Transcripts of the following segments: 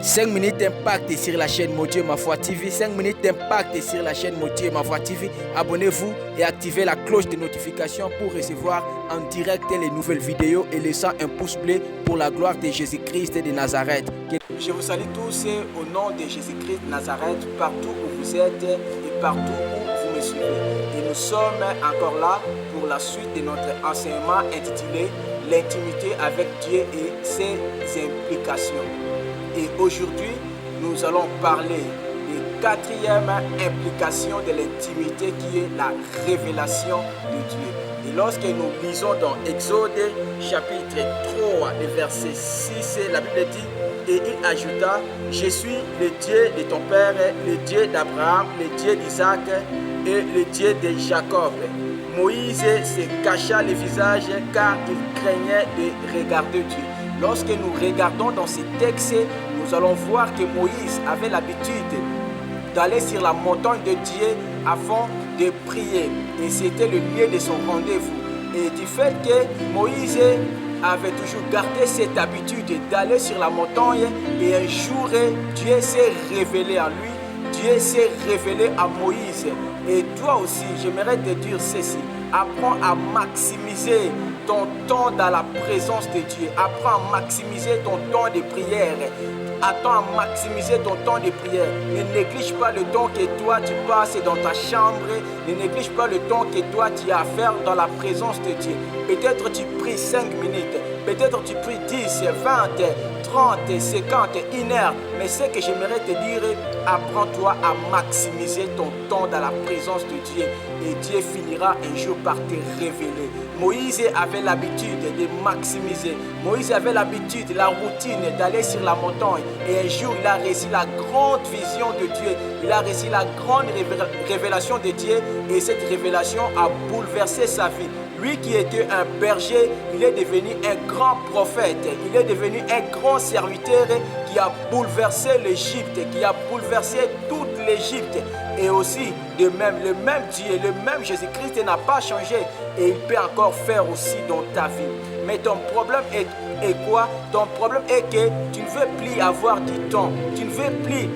5 minutes d'impact sur la chaîne Mon Dieu, ma foi TV. 5 minutes d'impact sur la chaîne Mon Dieu, ma foi TV. Abonnez-vous et activez la cloche de notification pour recevoir en direct les nouvelles vidéos et laissez un pouce bleu pour la gloire de Jésus-Christ de Nazareth. Je vous salue tous au nom de Jésus-Christ de Nazareth, partout où vous êtes et partout où vous me suivez. Et nous sommes encore là pour la suite de notre enseignement intitulé L'intimité avec Dieu et ses implications. Et aujourd'hui, nous allons parler de quatrième implication de l'intimité qui est la révélation de Dieu. Et lorsque nous lisons dans Exode chapitre 3, le verset 6, la Bible dit, et il ajouta, je suis le Dieu de ton père, le Dieu d'Abraham, le Dieu d'Isaac et le Dieu de Jacob. Moïse se cacha le visage car il craignait de regarder Dieu. Lorsque nous regardons dans ces textes, nous allons voir que Moïse avait l'habitude d'aller sur la montagne de Dieu afin de prier. Et c'était le lieu de son rendez-vous. Et du fait que Moïse avait toujours gardé cette habitude d'aller sur la montagne, et un jour, Dieu s'est révélé à lui. Dieu s'est révélé à Moïse. Et toi aussi, j'aimerais te dire ceci. Apprends à maximiser ton temps dans la présence de Dieu. Apprends à maximiser ton temps de prière. Apprends à maximiser ton temps de prière. Ne néglige pas le temps que toi tu passes dans ta chambre. Ne néglige pas le temps que toi tu as à faire dans la présence de Dieu. Peut-être tu pries 5 minutes. Peut-être tu pries 10, 20, 30, 50, 1 heure. Mais ce que j'aimerais te dire, apprends-toi à maximiser ton temps dans la présence de Dieu. Et Dieu finira un jour par te révéler. Moïse avait l'habitude de maximiser. Moïse avait l'habitude, la routine d'aller sur la montagne. Et un jour, il a reçu la grande vision de Dieu. Il a reçu la grande révélation de Dieu. Et cette révélation a bouleversé sa vie. Lui qui était un berger, il est devenu un grand prophète. Il est devenu un grand serviteur qui a bouleversé l'Égypte, qui a bouleversé toute l'Égypte. Et aussi, de même, le même Dieu, le même Jésus-Christ n'a pas changé. Et il peut encore faire aussi dans ta vie. Mais ton problème est quoi? Ton problème est que tu ne veux plus avoir du temps. Tu ne veux plus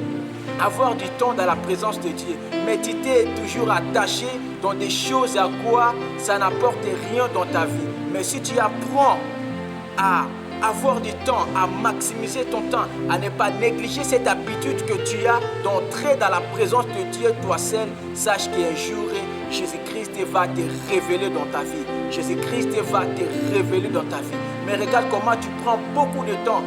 avoir du temps dans la présence de Dieu. Mais tu t'es toujours attaché dans des choses à quoi ça n'apporte rien dans ta vie. Mais si tu apprends à avoir du temps, à maximiser ton temps, à ne pas négliger cette habitude que tu as d'entrer dans la présence de Dieu toi seul, sache qu'un jour, Jésus-Christ va te révéler dans ta vie. Jésus-Christ va te révéler dans ta vie. Mais regarde comment tu prends beaucoup de temps.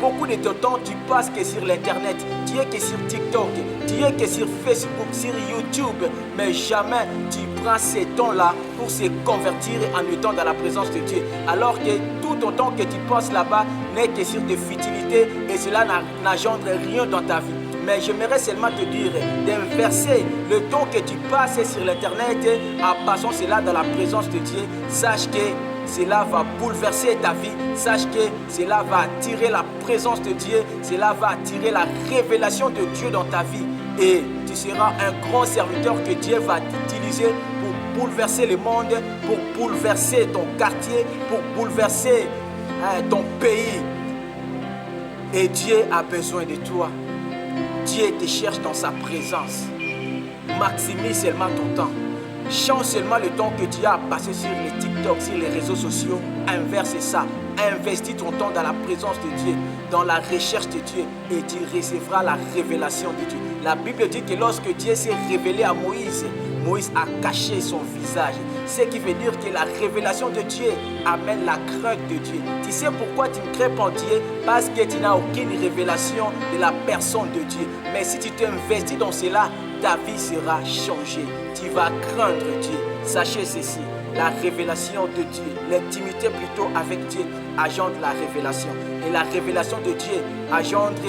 Beaucoup de ton temps, tu passes que sur l'internet, tu es que sur TikTok, tu es que sur Facebook, sur YouTube, mais jamais tu prends ces temps-là pour se convertir en étant dans la présence de Dieu. Alors que tout ton temps que tu passes là-bas n'est que sur des futilités et cela n'engendre rien dans ta vie. Mais j'aimerais seulement te dire d'inverser le temps que tu passes sur l'internet en passant cela dans la présence de Dieu. Sache que cela va bouleverser ta vie. Sache que cela va attirer la présence de Dieu. Cela va attirer la révélation de Dieu dans ta vie. Et tu seras un grand serviteur que Dieu va t'utiliser pour bouleverser le monde, pour bouleverser ton quartier, pour bouleverser ton pays. Et Dieu a besoin de toi. Dieu te cherche dans sa présence. Maximise seulement ton temps. Change seulement le temps que tu as passé sur les TikTok, sur les réseaux sociaux. Inverse ça. Investis ton temps dans la présence de Dieu, dans la recherche de Dieu, et tu recevras la révélation de Dieu. La Bible dit que lorsque Dieu s'est révélé à Moïse, Moïse a caché son visage. Ce qui veut dire que la révélation de Dieu amène la crainte de Dieu. Tu sais pourquoi tu ne crains pas Dieu? Parce que tu n'as aucune révélation de la personne de Dieu. Mais si tu t'investis dans cela, ta vie sera changée. Tu vas craindre Dieu. Sachez ceci, la révélation de Dieu, l'intimité plutôt avec Dieu, engendre la révélation. Et la révélation de Dieu engendre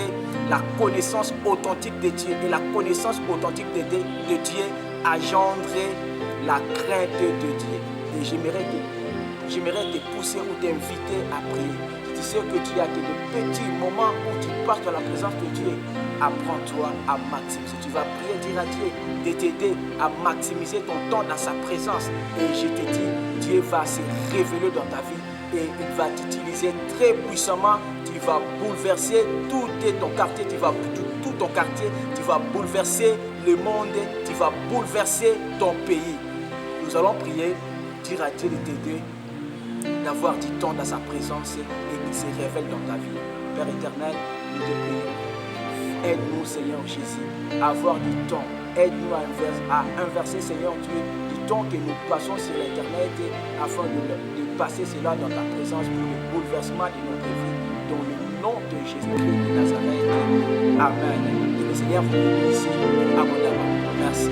la connaissance authentique de Dieu. Et la connaissance authentique de Dieu engendre la crainte de Dieu. Et j'aimerais te pousser ou t'inviter à prier. Tu sais que tu as des petits moments où tu passes dans la présence de Dieu. Apprends-toi à maximiser. Tu vas prier, dire à Dieu de t'aider à maximiser ton temps dans sa présence. Et je te dis, Dieu va se révéler dans ta vie et il va t'utiliser utiliser très puissamment. Tu vas bouleverser tout ton quartier, tout ton quartier, tu vas bouleverser le monde, tu vas bouleverser ton pays. Nous allons prier, dire à Dieu de t'aider, d'avoir du temps dans sa présence et qu'il se révèle dans ta vie. Père éternel, nous te prions. Aide-nous, Seigneur Jésus, à avoir du temps. Aide-nous à inverser, Seigneur Dieu, du temps que nous passons sur l'Internet afin de passer cela dans ta présence pour le bouleversement de notre vie. Dans le nom de Jésus-Christ de Nazareth. Amen. Que le Seigneur vous bénisse abondamment. Merci.